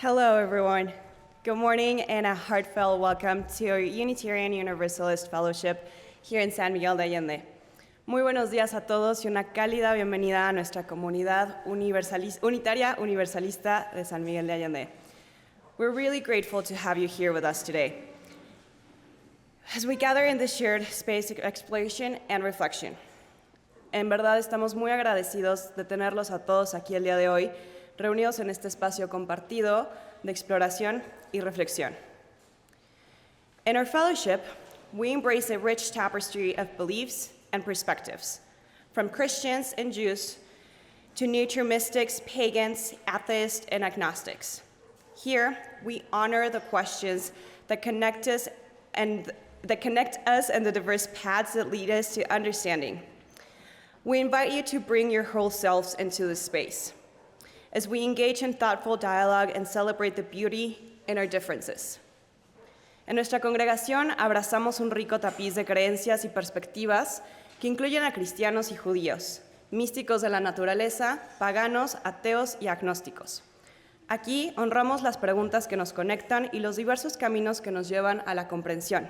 Hello, everyone. Good morning and a heartfelt welcome to our Unitarian Universalist Fellowship here in San Miguel de Allende. Muy buenos días a todos y una cálida bienvenida a nuestra comunidad unitaria universalista de San Miguel de Allende. We're really grateful to have you here with us today as we gather in this shared space of exploration and reflection. En verdad estamos muy agradecidos de tenerlos a todos aquí el día de hoy, reunidos en este espacio compartido de exploración y reflexión. In our fellowship, we embrace a rich tapestry of beliefs and perspectives, from Christians and Jews to nature mystics, pagans, atheists, and agnostics. Here, we honor the questions that connect us and the diverse paths that lead us to understanding. We invite you to bring your whole selves into this space as we engage in thoughtful dialogue and celebrate the beauty in our differences. En nuestra congregación abrazamos un rico tapiz de creencias y perspectivas que incluyen a cristianos y judíos, místicos de la naturaleza, paganos, ateos y agnósticos. Aquí honramos las preguntas que nos conectan y los diversos caminos que nos llevan a la comprensión.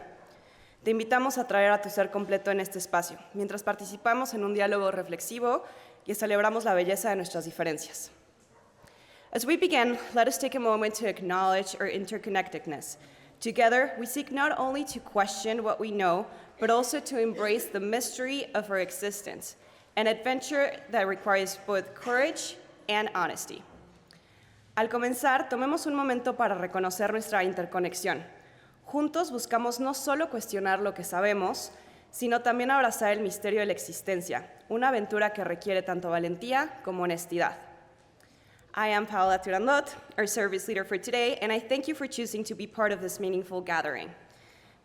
Te invitamos a traer a tu ser completo en este espacio, mientras participamos en un diálogo reflexivo y celebramos la belleza de nuestras diferencias. As we begin, let us take a moment to acknowledge our interconnectedness. Together, we seek not only to question what we know, but also to embrace the mystery of our existence, an adventure that requires both courage and honesty. Al comenzar, tomemos un momento para reconocer nuestra interconexión. Juntos buscamos no solo cuestionar lo que sabemos, sino también abrazar el misterio de la existencia, una aventura que requiere tanto valentía como honestidad. I am Paola Turandot, our service leader for today, and I thank you for choosing to be part of this meaningful gathering.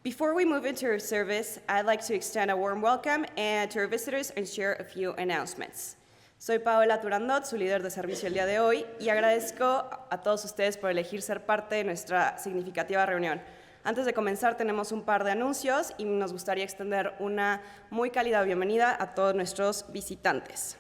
Before we move into our service, I'd like to extend a warm welcome to our visitors and share a few announcements. Soy Paola Turandot, su líder de servicio el día de hoy, y agradezco a todos ustedes por elegir ser parte de nuestra significativa reunión. Antes de comenzar, tenemos un par de anuncios y nos gustaría extender una muy cálida bienvenida a todos nuestros visitantes.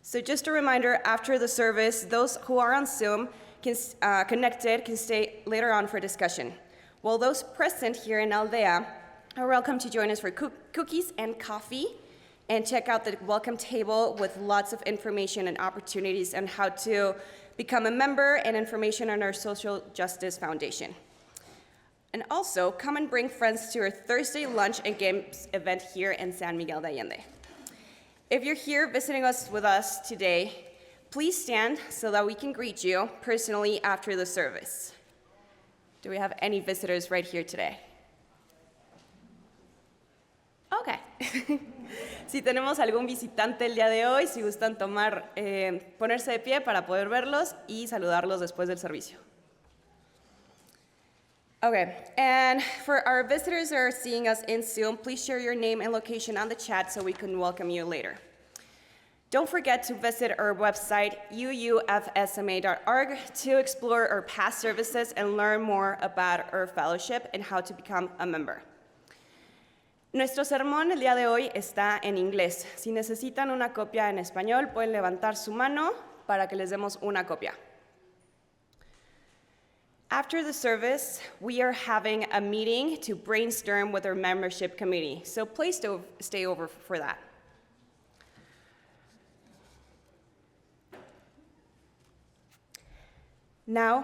So just a reminder, after the service, those who are on Zoom connected can stay later on for discussion, while those present here in Aldea are welcome to join us for cookies and coffee and check out the welcome table with lots of information and opportunities on how to become a member and information on our Social Justice Foundation. And also, come and bring friends to our Thursday lunch and games event here in San Miguel de Allende. If you're here visiting us with us today, please stand so that we can greet you personally after the service. Do we have any visitors right here today? Okay. Si tenemos algún visitante el día de hoy, si gustan ponerse de pie para poder verlos y saludarlos después del servicio. Okay, and for our visitors that are seeing us in Zoom, please share your name and location on the chat so we can welcome you later. Don't forget to visit our website, UUFSMA.org, to explore our past services and learn more about our fellowship and how to become a member. Nuestro sermón el día de hoy está en inglés. Si necesitan una copia en español, pueden levantar su mano para que les demos una copia. After the service, we are having a meeting to brainstorm with our membership committee, so please stay over for that. Now,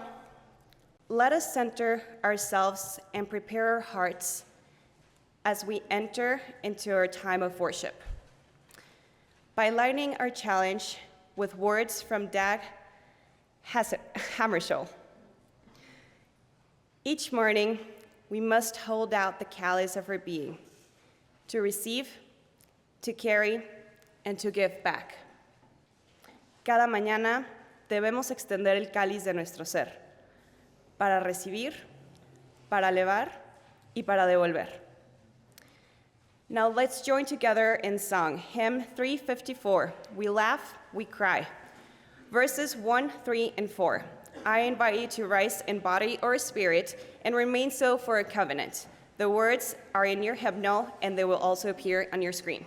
let us center ourselves and prepare our hearts as we enter into our time of worship by lighting our challenge with words from Dag Hammarskjöld. Each morning, we must hold out the chalice of our being, to receive, to carry, and to give back. Cada mañana debemos extender el cáliz de nuestro ser, para recibir, para elevar, y para devolver. Now let's join together in song, hymn 354, We Laugh, We Cry, verses 1, 3, and 4. I invite you to rise in body or spirit and remain so for a covenant. The words are in your hymnal and they will also appear on your screen.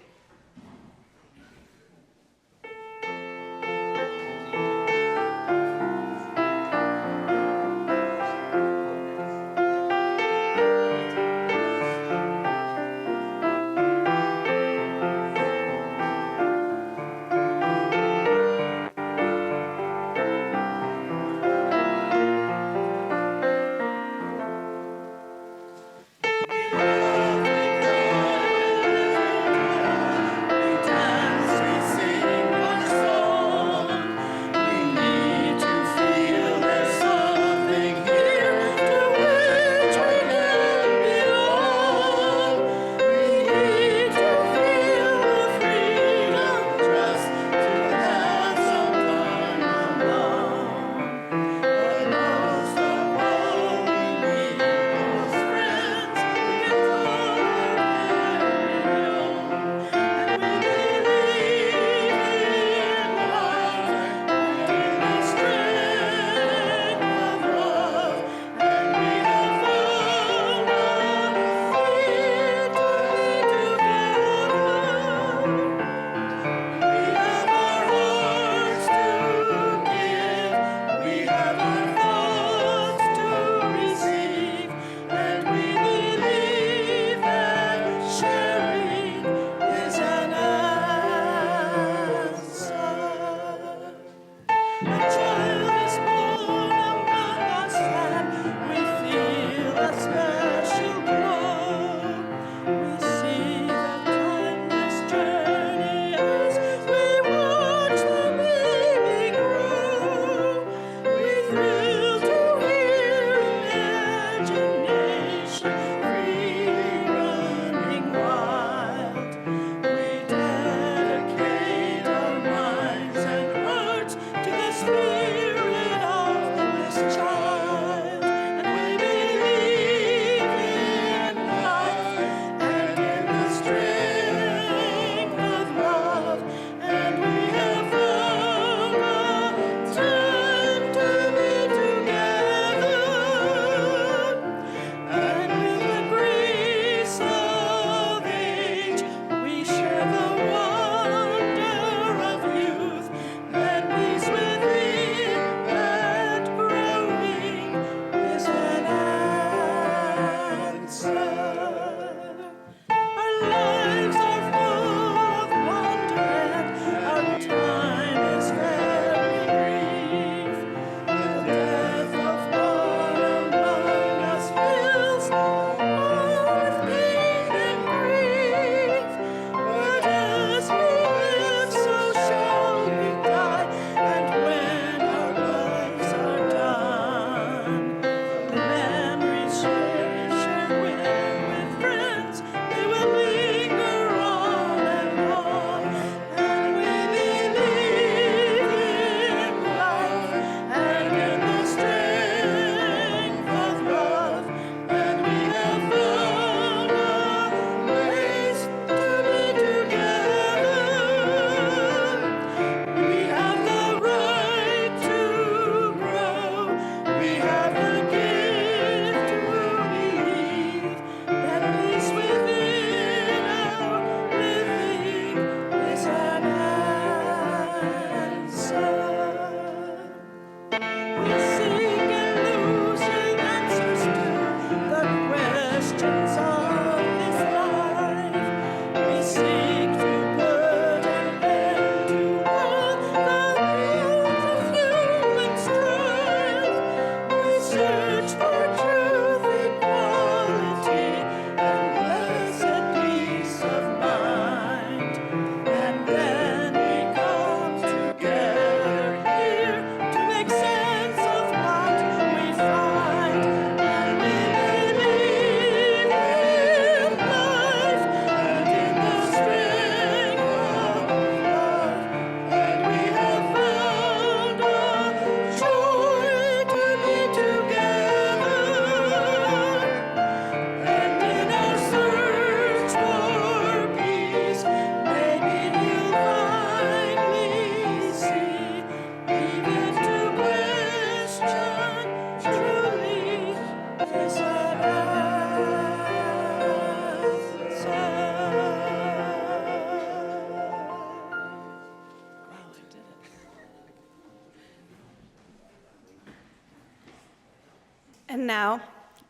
now,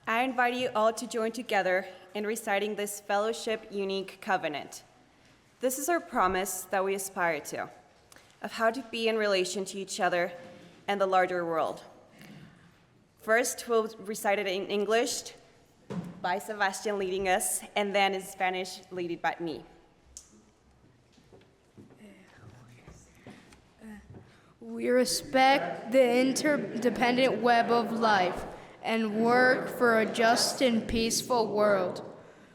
I invite you all to join together in reciting this fellowship unique covenant. This is our promise that we aspire to, of how to be in relation to each other and the larger world. First, we'll recite it in English by Sebastian leading us, and then in Spanish led by me. We respect the interdependent web of life and work for a just and peaceful world.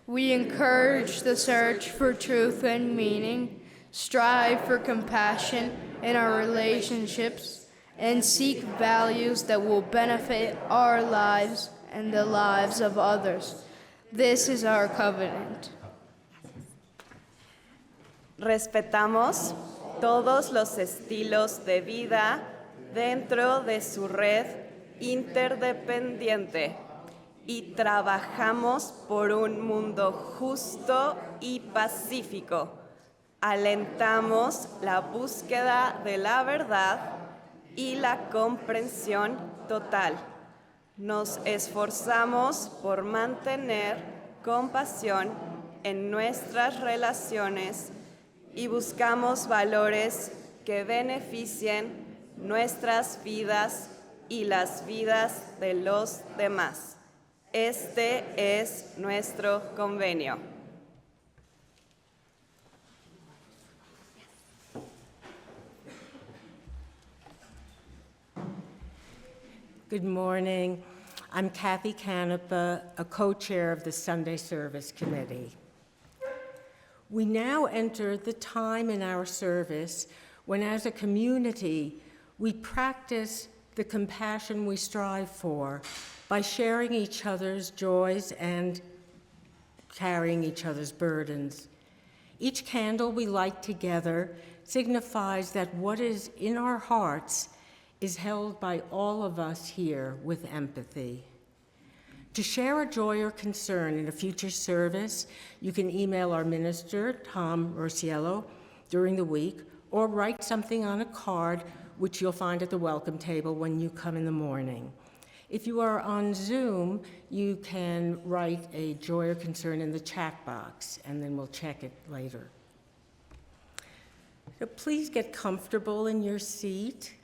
We encourage the search for truth and meaning, strive for compassion in our relationships, and seek values that will benefit our lives and the lives of others. This is our covenant. Respetamos todos los estilos de vida dentro de su red interdependiente y trabajamos por un mundo justo y pacífico. Alentamos la búsqueda de la verdad y la comprensión total. Nos esforzamos por mantener compasión en nuestras relaciones y buscamos valores que beneficien nuestras vidas y las vidas de los demás. Este es nuestro convenio. Good morning. I'm Cathy Cánepa, a co-chair of the Sunday Service Committee. We now enter the time in our service when, as a community, we practice the compassion we strive for by sharing each other's joys and carrying each other's burdens. Each candle we light together signifies that what is in our hearts is held by all of us here with empathy. To share a joy or concern in a future service, you can email our minister, Tom Rosiello, during the week, or write something on a card, which you'll find at the welcome table when you come in the morning. If you are on Zoom, you can write a joy or concern in the chat box, and then we'll check it later. So please get comfortable in your seat.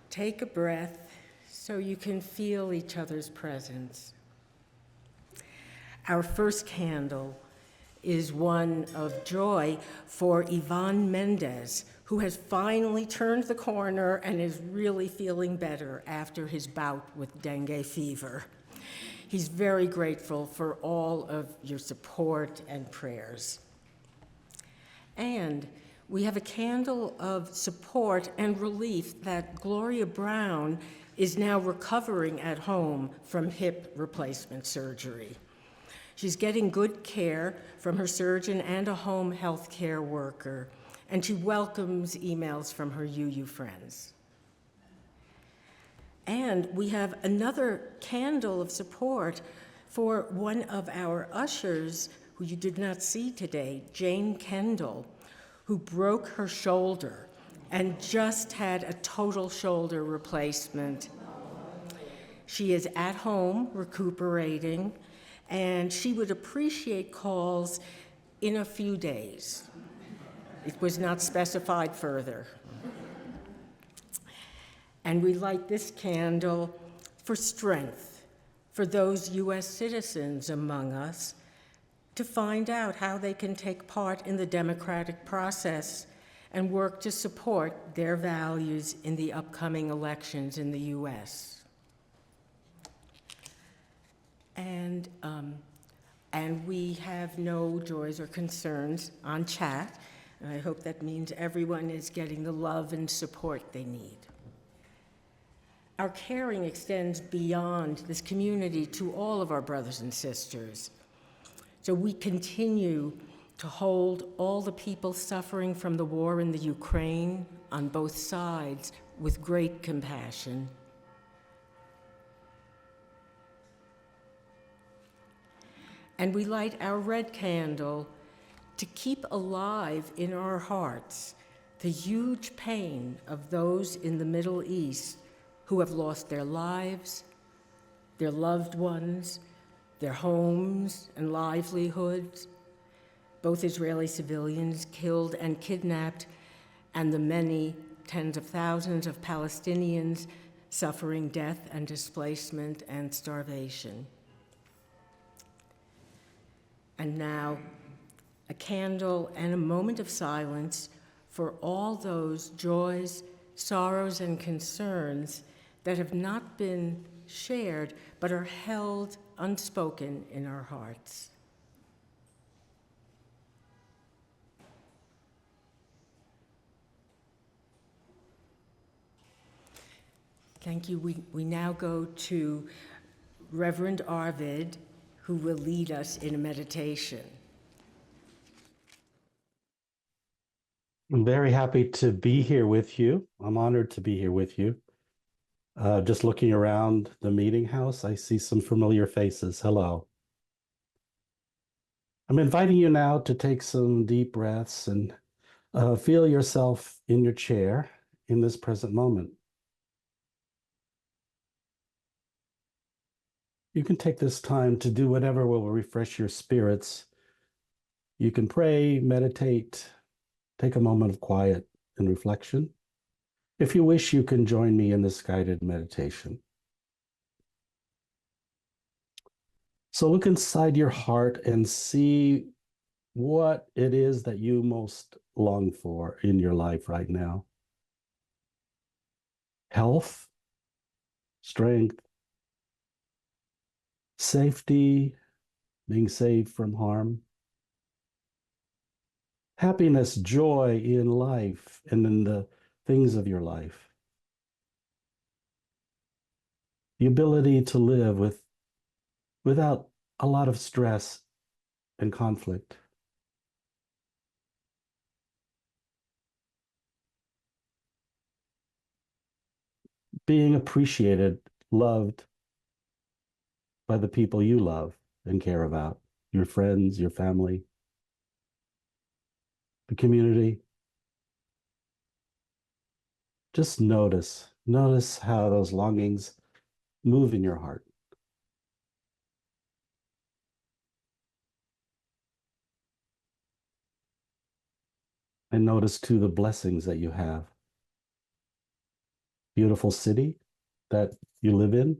Take a breath so you can feel each other's presence. Our first candle is one of joy for Iván Méndez, who has finally turned the corner and is really feeling better after his bout with dengue fever. He's very grateful for all of your support and prayers. And we have a candle of support and relief that Gloria Brown is now recovering at home from hip replacement surgery. She's getting good care from her surgeon and a home health care worker, and she welcomes emails from her UU friends. And we have another candle of support for one of our ushers, who you did not see today, Jane Kendall, who broke her shoulder and just had a total shoulder replacement. She is at home recuperating, and she would appreciate calls in a few days. It was not specified further. And we light this candle for strength for those U.S. citizens among us to find out how they can take part in the democratic process and work to support their values in the upcoming elections in the U.S. And we have no joys or concerns on chat. And I hope that means everyone is getting the love and support they need. Our caring extends beyond this community to all of our brothers and sisters. So we continue to hold all the people suffering from the war in the Ukraine on both sides with great compassion. And we light our red candle to keep alive in our hearts the huge pain of those in the Middle East who have lost their lives, their loved ones, their homes and livelihoods, both Israeli civilians killed and kidnapped, and the many tens of thousands of Palestinians suffering death and displacement and starvation. And now, a candle and a moment of silence for all those joys, sorrows, and concerns that have not been shared but are held unspoken in our hearts. Thank you. We now go to Reverend Arvid, who will lead us in a meditation. I'm very happy to be here with you. I'm honored to be here with you. Just looking around the meeting house, I see some familiar faces. Hello. I'm inviting you now to take some deep breaths and feel yourself in your chair in this present moment. You can take this time to do whatever will refresh your spirits. You can pray, meditate, take a moment of quiet and reflection. If you wish, you can join me in this guided meditation. So look inside your heart and see what it is that you most long for in your life right now. Health, strength, safety, being saved from harm, happiness, joy in life and in the things of your life, the ability to live without a lot of stress and conflict. Being appreciated, loved by the people you love and care about, your friends, your family, the community. Just notice how those longings move in your heart. And notice too the blessings that you have. Beautiful city that you live in,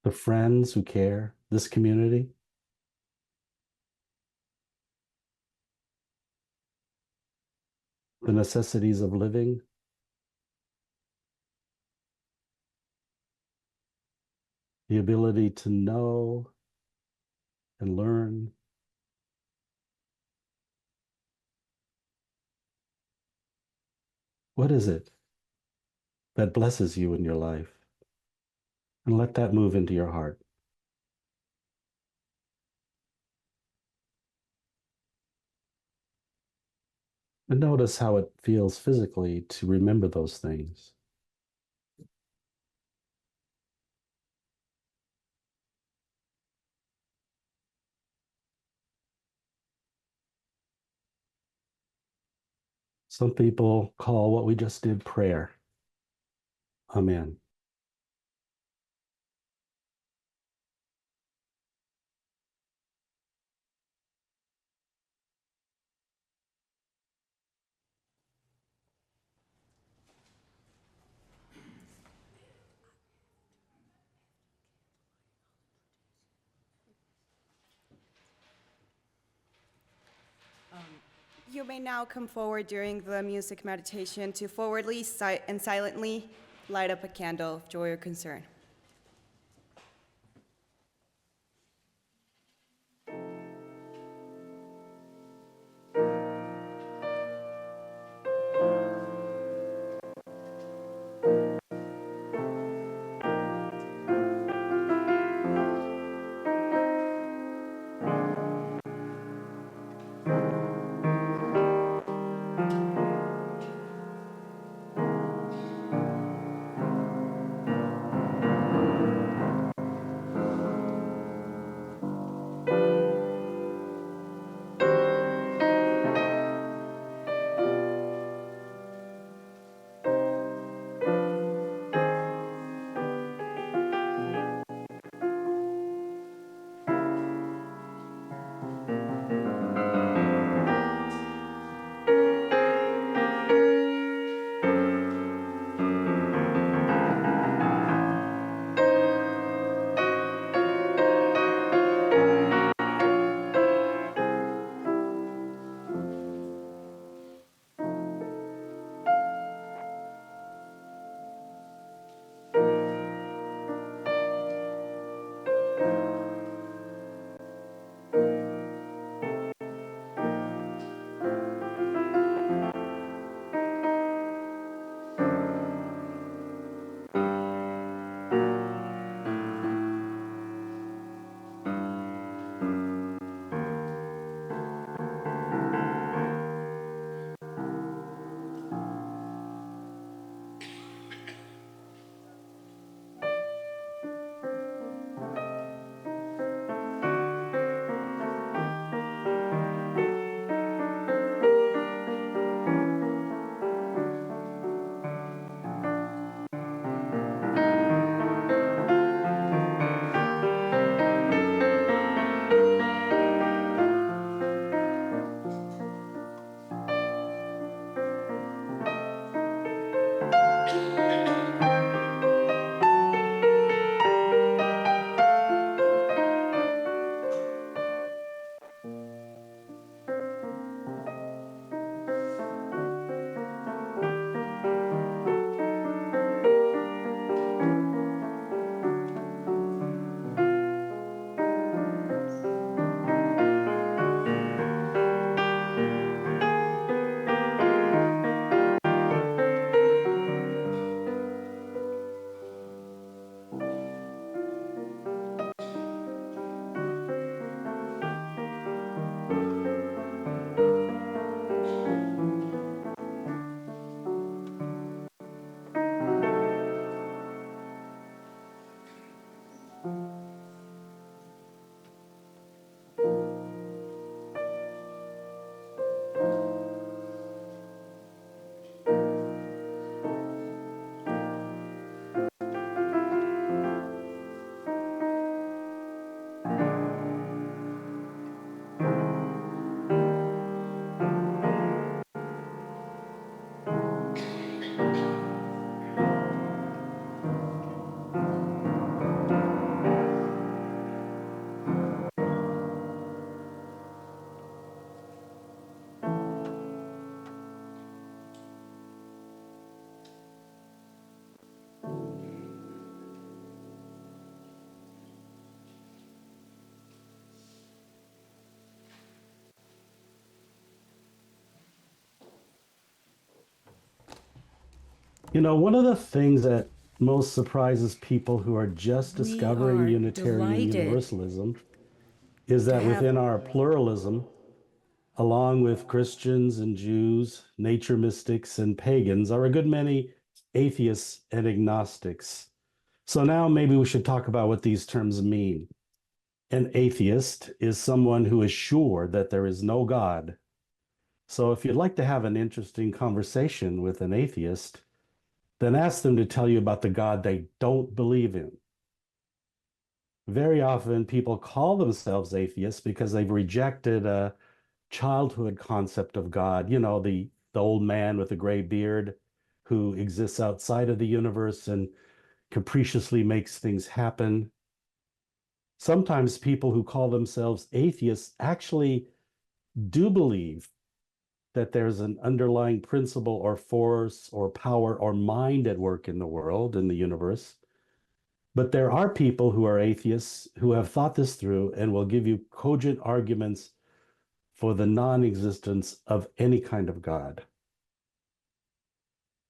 the friends who care, this community. The necessities of living, the ability to know and learn. What is it that blesses you in your life? And let that move into your heart. And notice how it feels physically to remember those things. Some people call what we just did prayer. Amen. You may now come forward during the music meditation to forwardly and silently light up a candle of joy or concern. You know, one of the things that most surprises people who are just discovering are Unitarian delighted Universalism is that have- within our pluralism, along with Christians and Jews, nature mystics and pagans, are a good many atheists and agnostics. So now maybe we should talk about what these terms mean. An atheist is someone who is sure that there is no God. So if you'd like to have an interesting conversation with an atheist, then ask them to tell you about the God they don't believe in. Very often people call themselves atheists because they've rejected a childhood concept of God, you know, the old man with the gray beard who exists outside of the universe and capriciously makes things happen. Sometimes people who call themselves atheists actually do believe that there's an underlying principle or force or power or mind at work in the world, in the universe. But there are people who are atheists who have thought this through and will give you cogent arguments for the non-existence of any kind of God.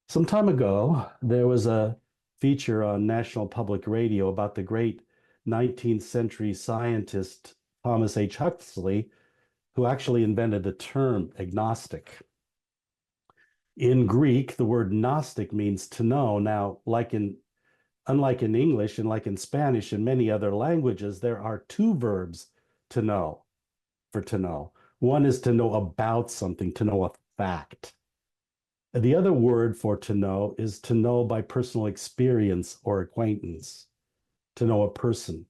Some time ago, there was a feature on National Public Radio about the great 19th century scientist Thomas H. Huxley, who actually invented the term agnostic. In Greek, the word gnostic means to know. Now, unlike in English and like in Spanish and many other languages, there are two verbs to know, for to know. One is to know about something, to know a fact. The other word for to know is to know by personal experience or acquaintance, to know a person.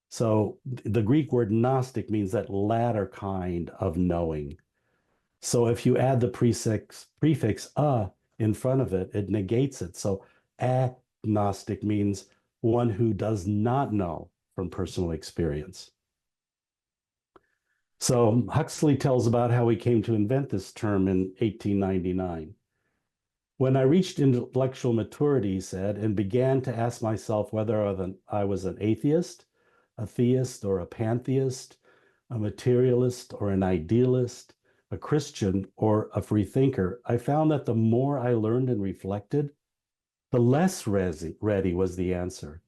So the Greek word gnostic means that latter kind of knowing. So if you add the prefix "a" in front of it, it negates it. So agnostic means one who does not know from personal experience. So Huxley tells about how he came to invent this term in 1899. When I reached intellectual maturity, he said, and began to ask myself whether I was an atheist, a theist, or a pantheist, a materialist, or an idealist, a Christian, or a free thinker, I found that the more I learned and reflected, the less ready was the answer,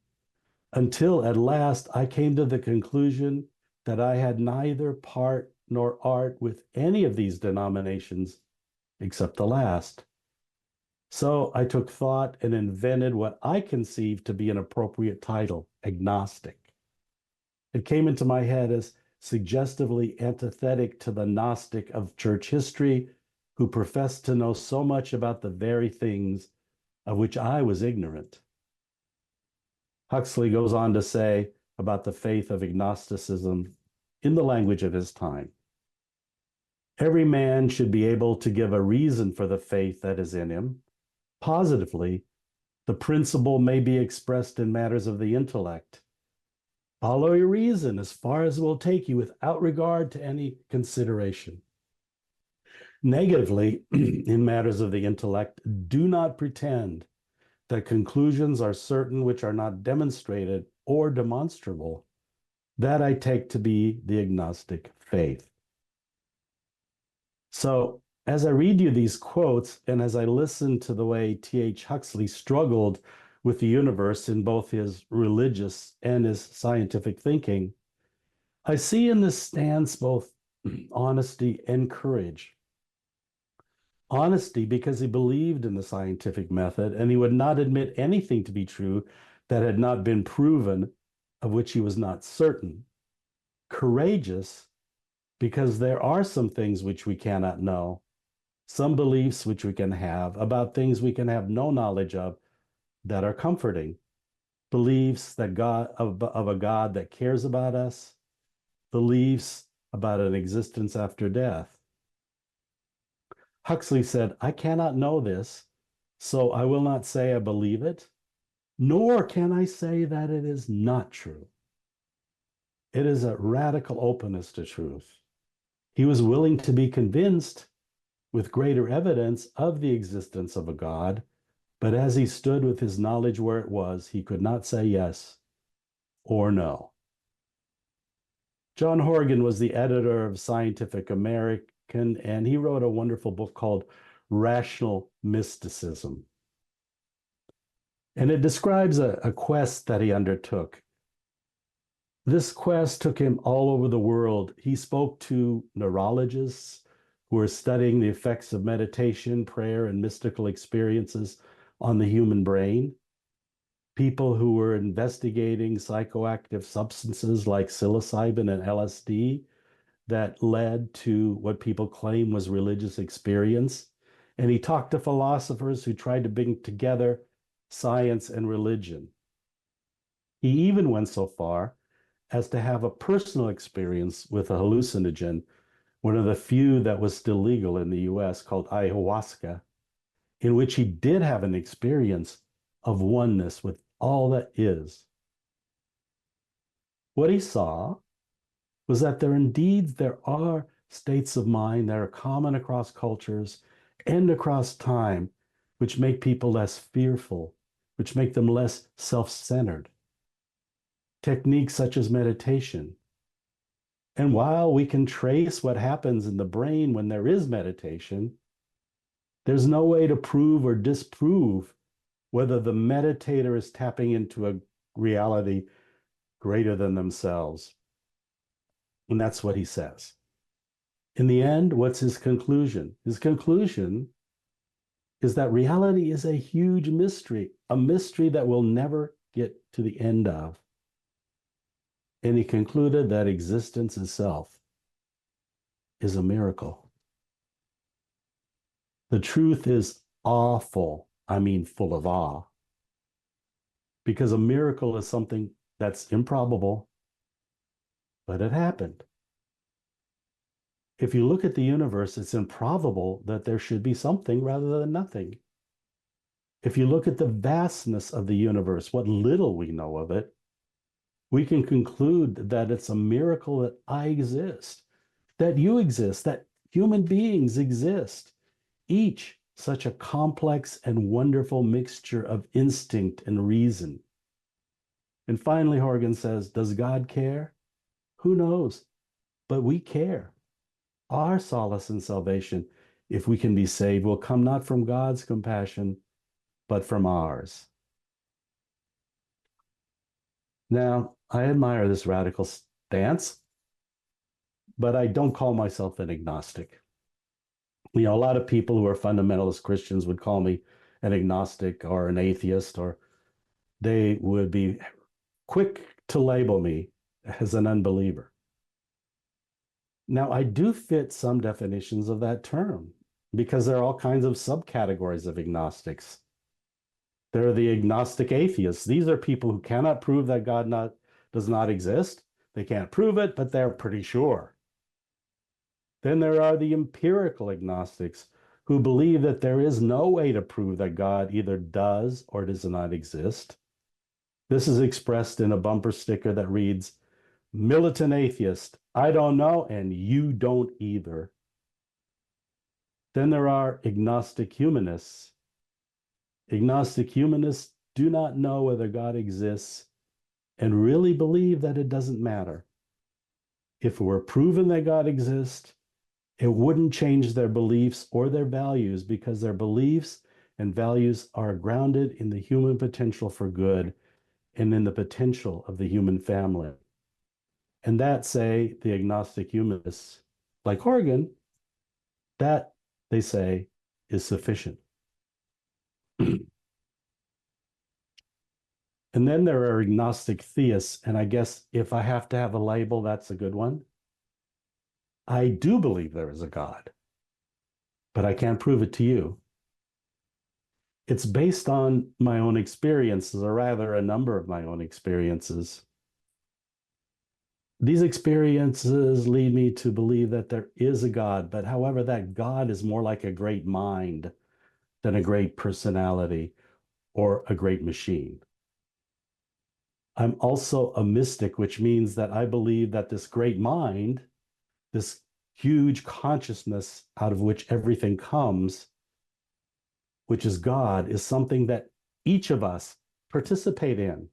until at last I came to the conclusion that I had neither part nor art with any of these denominations except the last. So I took thought and invented what I conceived to be an appropriate title, agnostic. It came into my head as suggestively antithetic to the Gnostic of church history, who professed to know so much about the very things of which I was ignorant. Huxley goes on to say about the faith of agnosticism in the language of his time. Every man should be able to give a reason for the faith that is in him. Positively, the principle may be expressed in matters of the intellect. Follow your reason as far as it will take you without regard to any consideration. Negatively, in matters of the intellect, do not pretend that conclusions are certain which are not demonstrated or demonstrable. That I take to be the agnostic faith. So, as I read you these quotes, and as I listen to the way T.H. Huxley struggled with the universe in both his religious and his scientific thinking, I see in this stance both honesty and courage. Honesty because he believed in the scientific method and he would not admit anything to be true that had not been proven, of which he was not certain. Courageous because there are some things which we cannot know, some beliefs which we can have about things we can have no knowledge of that are comforting. Beliefs that of a God that cares about us, beliefs about an existence after death. Huxley said, I cannot know this, so I will not say I believe it, nor can I say that it is not true. It is a radical openness to truth. He was willing to be convinced with greater evidence of the existence of a God, but as he stood with his knowledge where it was, he could not say yes or no. John Horgan was the editor of Scientific American, and he wrote a wonderful book called Rational Mysticism. And it describes a quest that he undertook. This quest took him all over the world. He spoke to neurologists who were studying the effects of meditation, prayer, and mystical experiences on the human brain, people who were investigating psychoactive substances like psilocybin and LSD that led to what people claim was religious experience. And he talked to philosophers who tried to bring together science and religion. He even went so far as to have a personal experience with a hallucinogen, one of the few that was still legal in the US, called ayahuasca, in which he did have an experience of oneness with all that is. What he saw was that there are states of mind that are common across cultures and across time, which make people less fearful, which make them less self-centered. Techniques such as meditation. And while we can trace what happens in the brain when there is meditation, there's no way to prove or disprove whether the meditator is tapping into a reality greater than themselves. And that's what he says. In the end, what's his conclusion? His conclusion is that reality is a huge mystery, a mystery that we'll never get to the end of. And he concluded that existence itself is a miracle. The truth is awful, I mean full of awe, because a miracle is something that's improbable, but it happened. If you look at the universe, it's improbable that there should be something rather than nothing. If you look at the vastness of the universe, what little we know of it, we can conclude that it's a miracle that I exist, that you exist, that human beings exist, each such a complex and wonderful mixture of instinct and reason. And finally, Horgan says, does God care? Who knows? But we care. Our solace and salvation, if we can be saved, will come not from God's compassion, but from ours. Now, I admire this radical stance, but I don't call myself an agnostic. You know, a lot of people who are fundamentalist Christians would call me an agnostic or an atheist, or they would be quick to label me as an unbeliever. Now, I do fit some definitions of that term because there are all kinds of subcategories of agnostics. There are the agnostic atheists. These are people who cannot prove that God does not exist. They can't prove it, but they're pretty sure. Then there are the empirical agnostics who believe that there is no way to prove that God either does or does not exist. This is expressed in a bumper sticker that reads, militant atheist, I don't know, and you don't either. Then there are agnostic humanists. Agnostic humanists do not know whether God exists and really believe that it doesn't matter. If it were proven that God exists, it wouldn't change their beliefs or their values because their beliefs and values are grounded in the human potential for good and in the potential of the human family. And that, say, the agnostic humanists, like Horgan, that, they say, is sufficient. And then there are agnostic theists, and I guess if I have to have a label, that's a good one. I do believe there is a God, but I can't prove it to you. It's based on my own experiences, or rather a number of my own experiences. These experiences lead me to believe that there is a God, but however, that God is more like a great mind than a great personality or a great machine. I'm also a mystic, which means that I believe that this great mind, this huge consciousness out of which everything comes, which is God, is something that each of us participate in.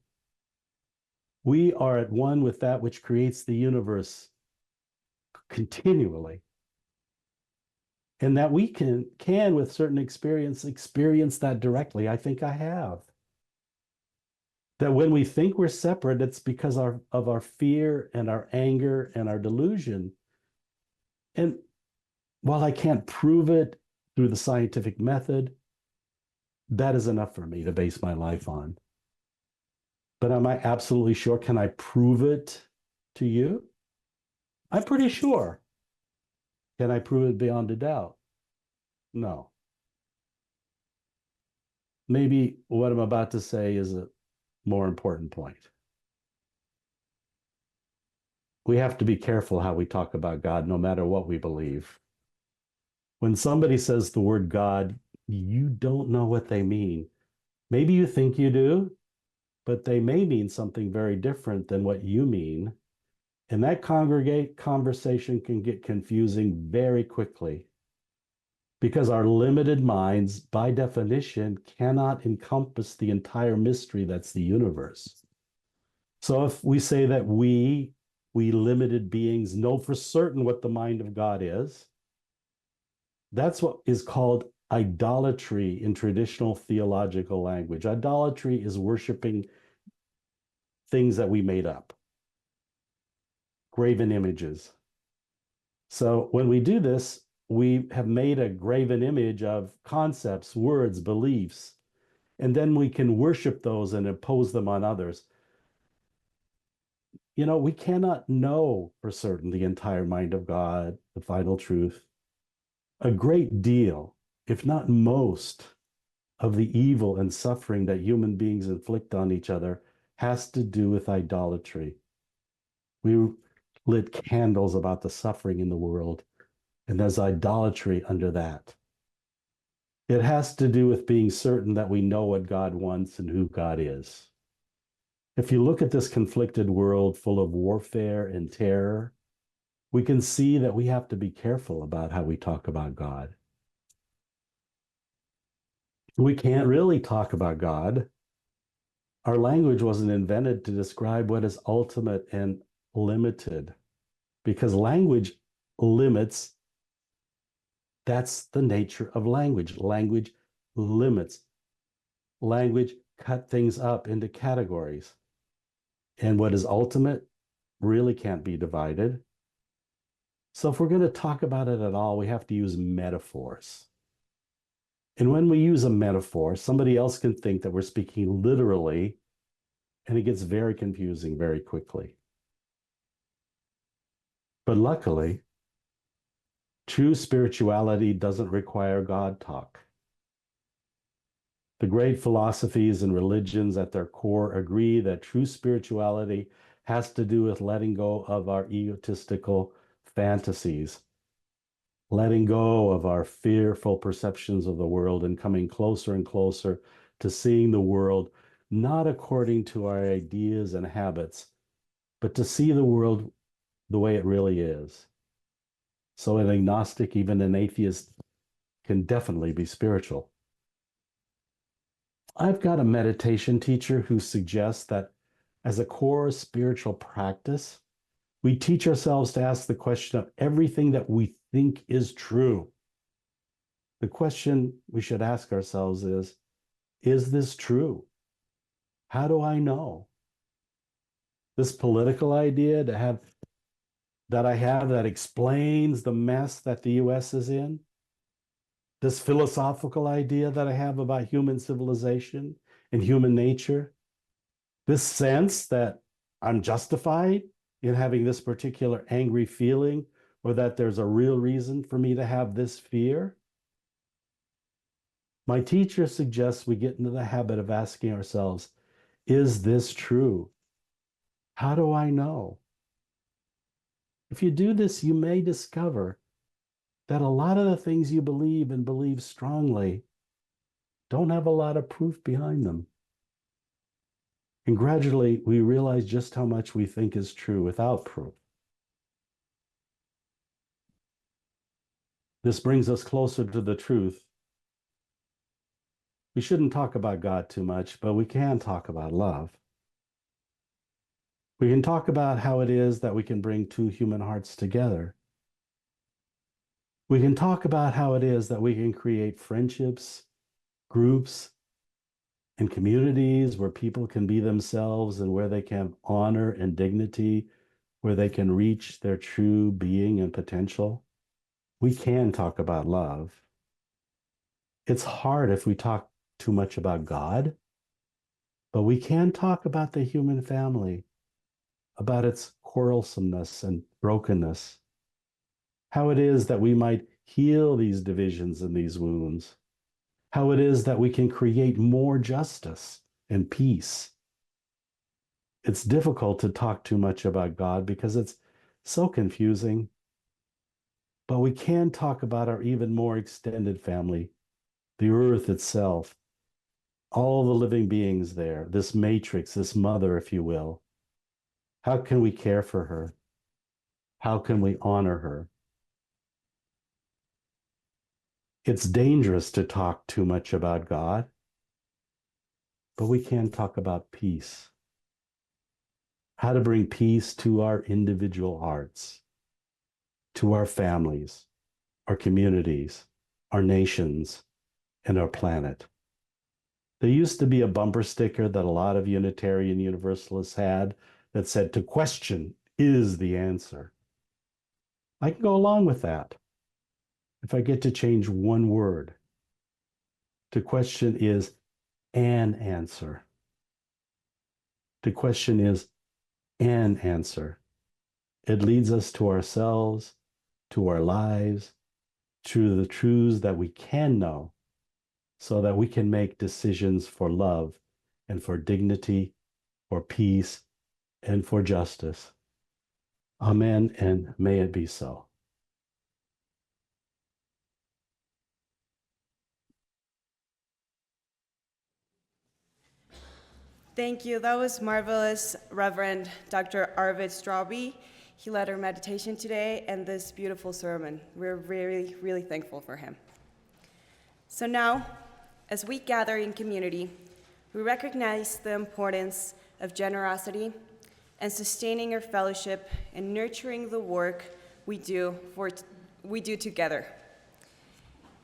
We are at one with that which creates the universe continually. And that we can with certain experience that directly. I think I have. That when we think we're separate, it's because of our fear and our anger and our delusion. And while I can't prove it through the scientific method, that is enough for me to base my life on. But am I absolutely sure? Can I prove it to you? I'm pretty sure. Can I prove it beyond a doubt? No. Maybe what I'm about to say is a more important point. We have to be careful how we talk about God, no matter what we believe. When somebody says the word God, you don't know what they mean. Maybe you think you do, but they may mean something very different than what you mean. And that conversation can get confusing very quickly because our limited minds, by definition, cannot encompass the entire mystery that's the universe. So if we say that we limited beings know for certain what the mind of God is, that's what is called idolatry in traditional theological language. Idolatry is worshiping things that we made up, graven images. So when we do this, we have made a graven image of concepts, words, beliefs, and then we can worship those and impose them on others. You know, we cannot know for certain the entire mind of God, the final truth. A great deal, if not most, of the evil and suffering that human beings inflict on each other has to do with idolatry. We lit candles about the suffering in the world, and there's idolatry under that. It has to do with being certain that we know what God wants and who God is. If you look at this conflicted world full of warfare and terror, we can see that we have to be careful about how we talk about God. We can't really talk about God. Our language wasn't invented to describe what is ultimate and limited, because language limits. That's the nature of language. Language limits. Language cut things up into categories. And what is ultimate really can't be divided. So if we're going to talk about it at all, we have to use metaphors. And when we use a metaphor, somebody else can think that we're speaking literally, and it gets very confusing very quickly. But luckily, true spirituality doesn't require God talk. The great philosophies and religions at their core agree that true spirituality has to do with letting go of our egotistical fantasies, letting go of our fearful perceptions of the world and coming closer and closer to seeing the world not according to our ideas and habits, but to see the world the way it really is. So an agnostic, even an atheist, can definitely be spiritual. I've got a meditation teacher who suggests that as a core spiritual practice, we teach ourselves to ask the question of everything that we think is true. The question we should ask ourselves is this true? How do I know? This political idea that I have that explains the mess that the US is in, this philosophical idea that I have about human civilization and human nature, this sense that I'm justified in having this particular angry feeling, or that there's a real reason for me to have this fear. My teacher suggests we get into the habit of asking ourselves, is this true? How do I know? If you do this, you may discover that a lot of the things you believe and believe strongly don't have a lot of proof behind them. And gradually, we realize just how much we think is true without proof. This brings us closer to the truth. We shouldn't talk about God too much, but we can talk about love. We can talk about how it is that we can bring two human hearts together. We can talk about how it is that we can create friendships, groups, in communities where people can be themselves and where they can have honor and dignity, where they can reach their true being and potential, we can talk about love. It's hard if we talk too much about God, but we can talk about the human family, about its quarrelsomeness and brokenness, how it is that we might heal these divisions and these wounds, how it is that we can create more justice and peace. It's difficult to talk too much about God because it's so confusing, but we can talk about our even more extended family, the earth itself, all the living beings there, this matrix, this mother, if you will. How can we care for her? How can we honor her? It's dangerous to talk too much about God, but we can talk about peace. How to bring peace to our individual hearts, to our families, our communities, our nations, and our planet. There used to be a bumper sticker that a lot of Unitarian Universalists had that said, "To question is the answer." I can go along with that if I get to change one word. To question is an answer. To question is an answer. It leads us to ourselves, to our lives, to the truths that we can know, so that we can make decisions for love and for dignity, for peace, and for justice. Amen, and may it be so. Thank you. That was marvelous, Reverend Dr. Arvid Straube. He led our meditation today and this beautiful sermon. We're really, really thankful for him. So now, as we gather in community, we recognize the importance of generosity and sustaining our fellowship and nurturing the work we do together.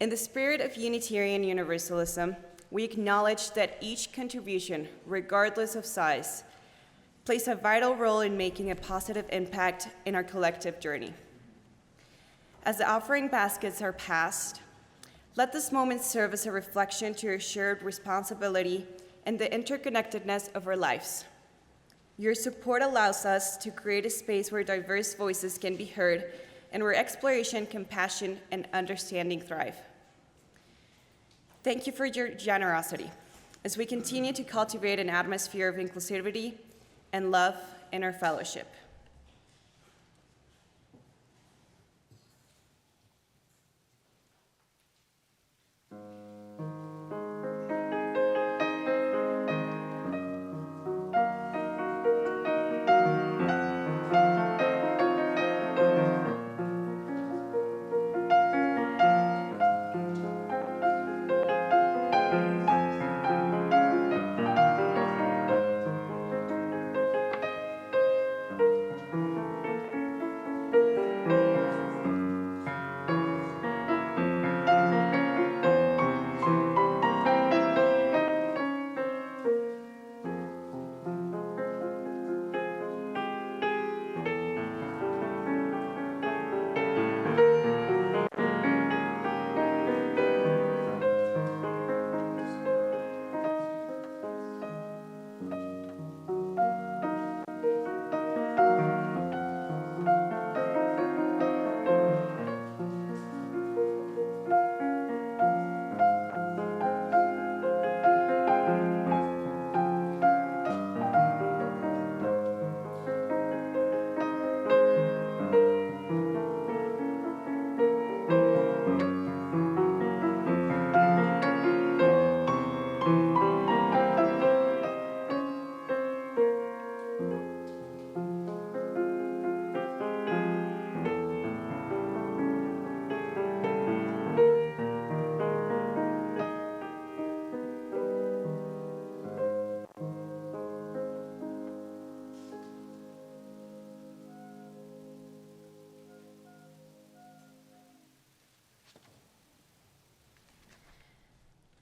In the spirit of Unitarian Universalism, we acknowledge that each contribution, regardless of size, plays a vital role in making a positive impact in our collective journey. As the offering baskets are passed, let this moment serve as a reflection to your shared responsibility and the interconnectedness of our lives. Your support allows us to create a space where diverse voices can be heard and where exploration, compassion, and understanding thrive. Thank you for your generosity as we continue to cultivate an atmosphere of inclusivity and love in our fellowship.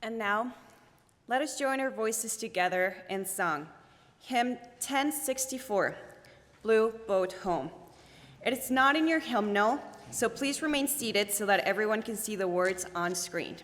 And now, Let us join our voices together in song. Hymn 1064, Blue Boat Home. It is not in your hymnal, so please remain seated so that everyone can see the words on screen.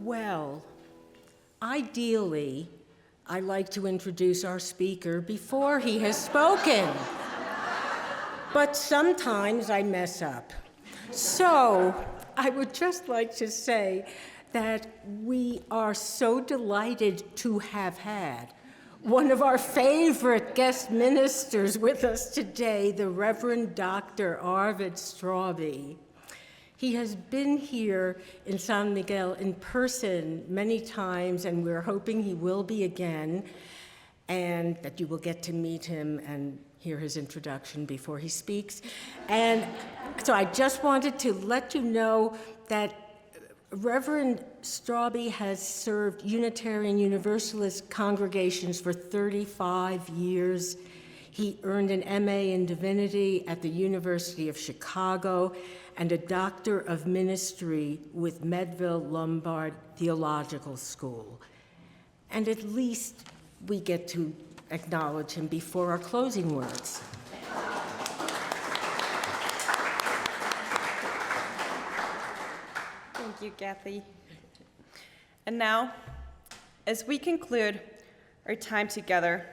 Well, ideally, I like to introduce our speaker before he has spoken. But sometimes I mess up. So I would just like to say that we are so delighted to have had one of our favorite guest ministers with us today, the Reverend Dr. Arvid Straube. He has been here in San Miguel in person many times, and we're hoping he will be again, and that you will get to meet him and hear his introduction before he speaks. And so I just wanted to let you know that Reverend Straube has served Unitarian Universalist congregations for 35 years. He earned an MA in Divinity at the University of Chicago and a Doctor of Ministry with Meadville Lombard Theological School. And at least we get to acknowledge him before our closing words. Thank you, Cathy. And now, as we conclude our time together,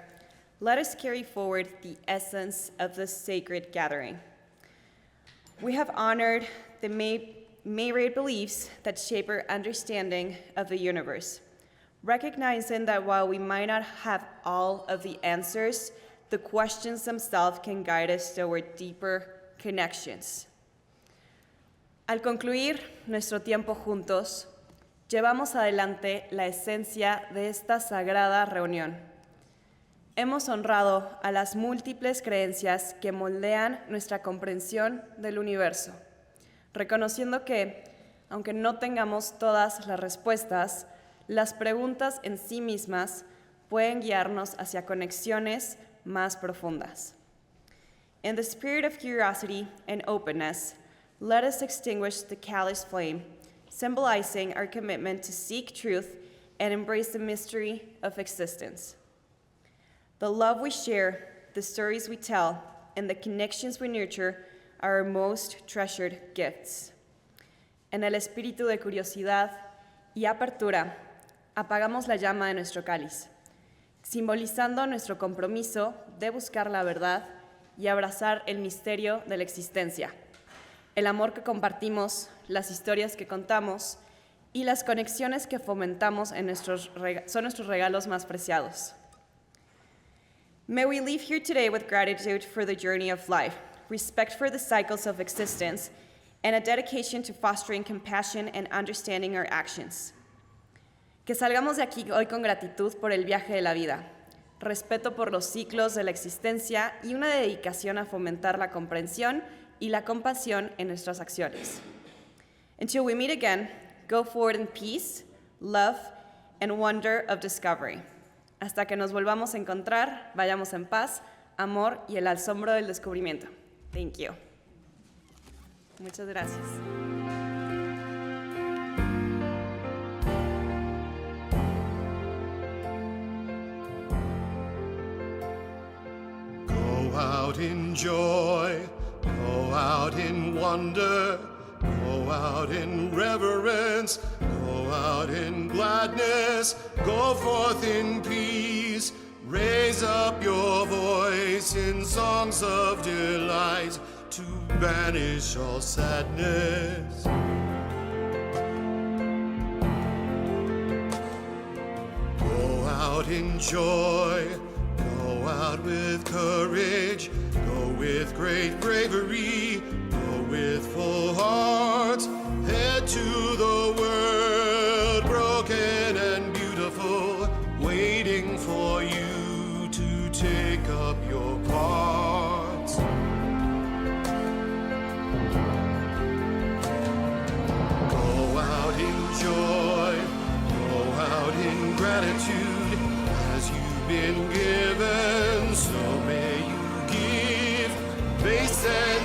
let us carry forward the essence of this sacred gathering. We have honored the myriad beliefs that shape our understanding of the universe, recognizing that while we might not have all of the answers, the questions themselves can guide us toward deeper connections. Al concluir nuestro tiempo juntos, llevamos adelante la esencia de esta sagrada reunión. Hemos honrado a las múltiples creencias que moldean nuestra comprensión del universo, reconociendo que, aunque no tengamos todas las respuestas, las preguntas en sí mismas pueden guiarnos hacia conexiones más profundas. In the spirit of curiosity and openness, let us extinguish the callous flame, symbolizing our commitment to seek truth and embrace the mystery of existence. The love we share, the stories we tell, and the connections we nurture are our most treasured gifts. En el espíritu de curiosidad y apertura, apagamos la llama de nuestro cáliz, simbolizando nuestro compromiso de buscar la verdad y abrazar el misterio de la existencia, el amor que compartimos, las historias que contamos y las conexiones que fomentamos son nuestros regalos más preciados. May we leave here today with gratitude for the journey of life, respect for the cycles of existence, and a dedication to fostering compassion and understanding our actions. Que salgamos de aquí hoy con gratitud por el viaje de la vida, respeto por los ciclos de la existencia y una dedicación a fomentar la comprensión y la compasión en nuestras acciones. Until we meet again, go forward in peace, love, and wonder of discovery. Hasta que nos volvamos a encontrar, vayamos en paz, amor y el asombro del descubrimiento. Thank you. Muchas gracias. Go out in joy, go out in wonder, go out in reverence, go out in gladness, go forth in peace, raise up your voice in songs of delight to banish all sadness. Go out in joy, go out with courage, go with great bravery, go with full hearts, head to the world broken and beautiful, waiting for you to take up your parts. Go out in joy, go out in gratitude, as you've been given, so may you give. They said